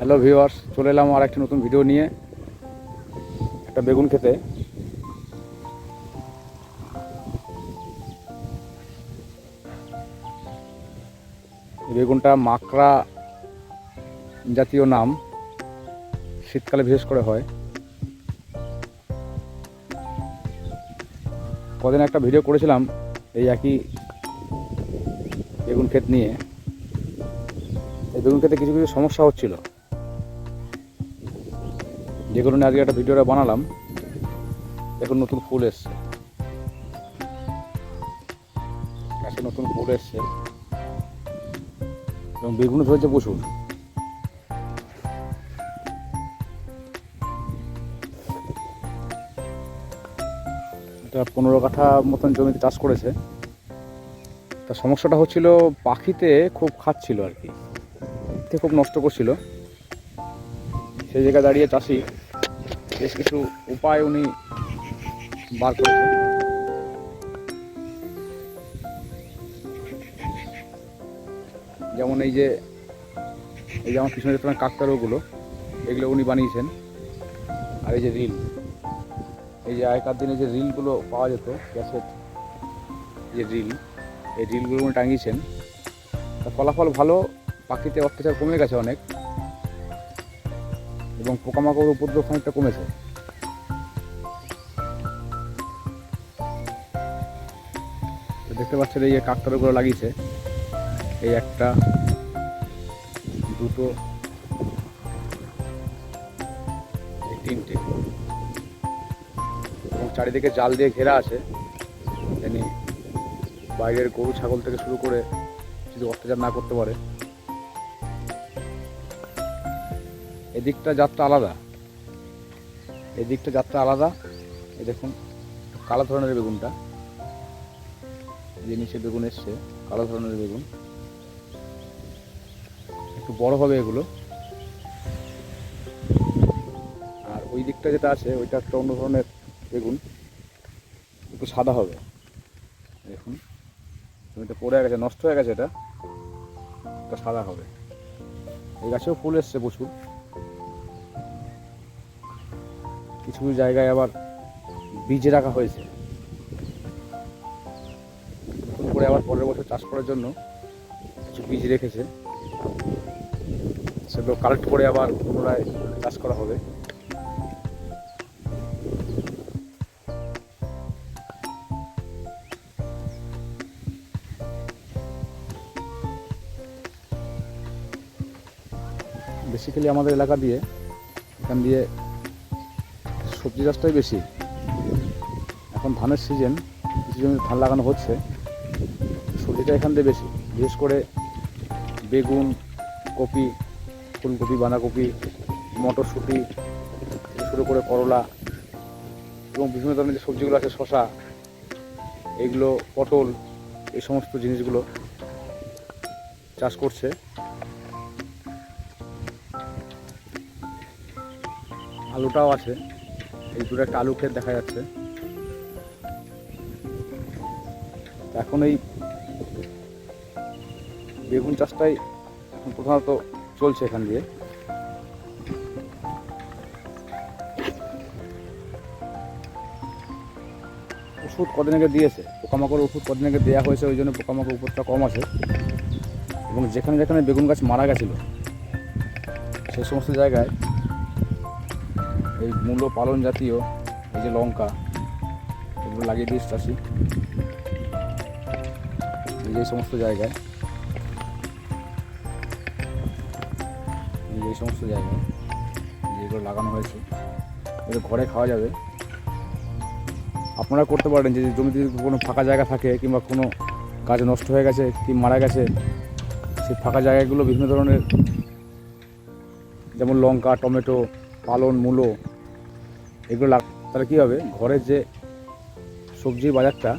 Hello viewers, চলে এলাম আর একটি নতুন ভিডিও নিয়ে। একটা বেগুন খেতে। বেগুনটা মাকড়া জাতীয় নাম, শীতকালে বিশেষ করে হয়। কদিন একটা ভিডিও করেছিলাম এই একই বেগুন ক্ষেত নিয়ে। এই বেগুন ক্ষেতে কিছু কিছু সমস্যা হচ্ছিল, যেগুলো নিয়ে আজকে একটা ভিডিওটা বানালাম। এখন নতুন ফুল এসছে, গাছে নতুন ফুল এসছে এবং বেগুন ধরেছে প্রচুর। এটা 15 কাঠা মতন জমিতে চাষ করেছে। তার সমস্যাটা হচ্ছিল পাখিতে খুব খাচ্ছিল আর কি, খুব নষ্ট করছিল। সেই জায়গায় দাঁড়িয়ে চাষি বেশ কিছু উপায় উনি বার করেছেন। যেমন এই যে আমার পিছনে দেখতে কাকতাড়ুয়াগুলো, এগুলো উনি বানিয়েছেন। আর এই যে রিল, এই যে আগেকার দিনে যে রিলগুলো পাওয়া যেত গ্যাসের, যে রিল, এই রিলগুলো উনি টাঙিয়েছেন। তার ফলাফল ভালো, পাখিতে অত্যাচার কমে গেছে অনেক এবং পোকামাকড় উপদ্রব খানিকটা কমেছে। দেখতে পাচ্ছেন এই যে কাকতাড়ুয়াগুলো লাগিয়েছে, এই একটা, দুটো, এই তিনটে, এবং চারিদিকে জাল দিয়ে ঘেরা আছে, জানি বাইরের গরু ছাগল থেকে শুরু করে যদি অত্যাচার না করতে পারে। এদিকটা জাতটা আলাদা, এদিকটা জাতটা আলাদা। এই দেখুন কালো ধরনের বেগুনটা, যে নিচে বেগুন এসছে, কালো ধরনের বেগুন, একটু বড় হবে এগুলো। আর ওই দিকটা যেটা আছে ওইটা একটা অন্য ধরনের বেগুন, একটু সাদা হবে। দেখুন জমিটা পড়ে গেছে, নষ্ট হয়ে গেছে, এটা সাদা হবে। এই গাছেও ফুল এসছে প্রচুর, কিছু কিছু জায়গায় আবার বীজ রাখা হয়েছে, নতুন করে আবার পরের বছর চাষ করার জন্য কিছু বীজ রেখেছে, সেগুলো কালেক্ট করে আবার পুনরায় চাষ করা হবে। বেসিক্যালি আমাদের এলাকা দিয়ে, এখান দিয়ে সবজি চাষটাই বেশি। এখন ধানের সিজন, কিছু জমি ধান লাগানো হচ্ছে, সবজিটা এখান দিয়ে বেশি, বিশেষ করে বেগুন, কপি, ফুলকপি, বাঁধাকপি, মটরশুঁটি শুরু করে করলা এবং বিভিন্ন ধরনের যে সবজিগুলো আছে, শশা, এগুলো, পটল, এই সমস্ত জিনিসগুলো চাষ করছে। আলুটাও আছে, এই দূরে একটা আলু ক্ষেত দেখা যাচ্ছে। এখন এই বেগুন চাষটাই এখন প্রধানত চলছে এখান দিয়ে। ওষুধ কদিন আগে দিয়েছে, পোকামাকড় ওষুধ কদিন আগে দেওয়া হয়েছে, ওই জন্য পোকামাকড় উপরটা কম আছে। এবং যেখানে যেখানে বেগুন গাছ মারা গেছিল সেই সমস্ত জায়গায় এই মূলো পালন জাতীয় এই যে লঙ্কা, এগুলো লাগিয়ে দিয়েছে চাষি। এই সমস্ত জায়গায়, এই সমস্ত জায়গায় যেগুলো লাগানো হয়েছে, এগুলো ঘরে খাওয়া যাবে। আপনারা করতে পারেন, যে জমিতে কোনো ফাঁকা জায়গা থাকে কিংবা কোনো গাছ নষ্ট হয়ে গেছে কি মারা গেছে, সেই ফাঁকা জায়গাগুলো বিভিন্ন ধরনের, যেমন লঙ্কা, টমেটো, পালন, মূলো, এগুলো তাহলে কী হবে, ঘরের যে সবজির বাজারটা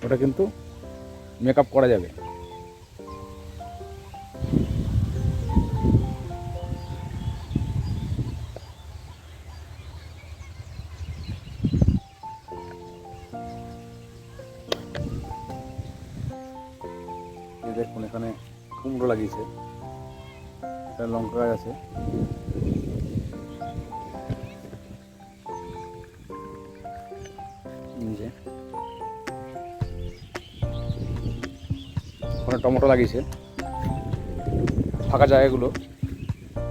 ওটা কিন্তু মেকআপ করা যাবে। দেখুন এখানে কুমড়ো লাগিয়েছে, একটা লঙ্কা গাছ আছে। নিচে ওখানে টমেটো লাগিয়েছে। ফাঁকা জায়গাগুলো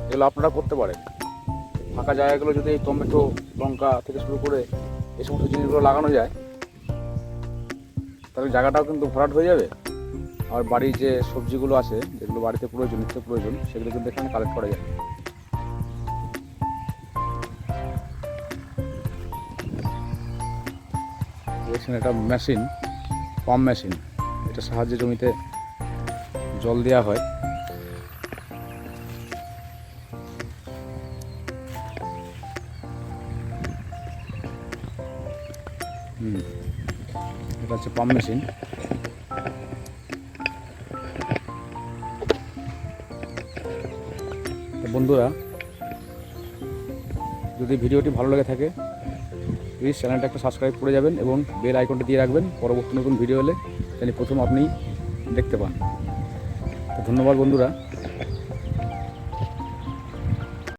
এগুলো আপনারা করতে পারেন। ফাঁকা জায়গাগুলো যদি এই টমেটো, লঙ্কা থেকে শুরু করে এই সমস্ত জিনিসগুলো লাগানো যায়, তাহলে জায়গাটাও কিন্তু ভরাট হয়ে যাবে। আর বাড়ির যে সবজিগুলো আছে, যেগুলো বাড়িতে প্রয়োজন, নিত্য প্রয়োজন, সেগুলো কিন্তু এখানে কালেক্ট করা যায়। দেখছেন একটা মেশিন, পাম্প মেশিন, এটা সাহায্যে জমিতে জল দেওয়া হয়। এটা হচ্ছে পাম্প মেশিন। বন্ধুরা, যদি ভিডিওটি ভালো লেগে থাকে প্লিজ চ্যানেলটা একটা সাবস্ক্রাইব করে যাবেন এবং বেল আইকনটা দিয়ে রাখবেন, পরবর্তী নতুন ভিডিও এলে যেন প্রথম আপনি দেখতে পান। তো ধন্যবাদ বন্ধুরা।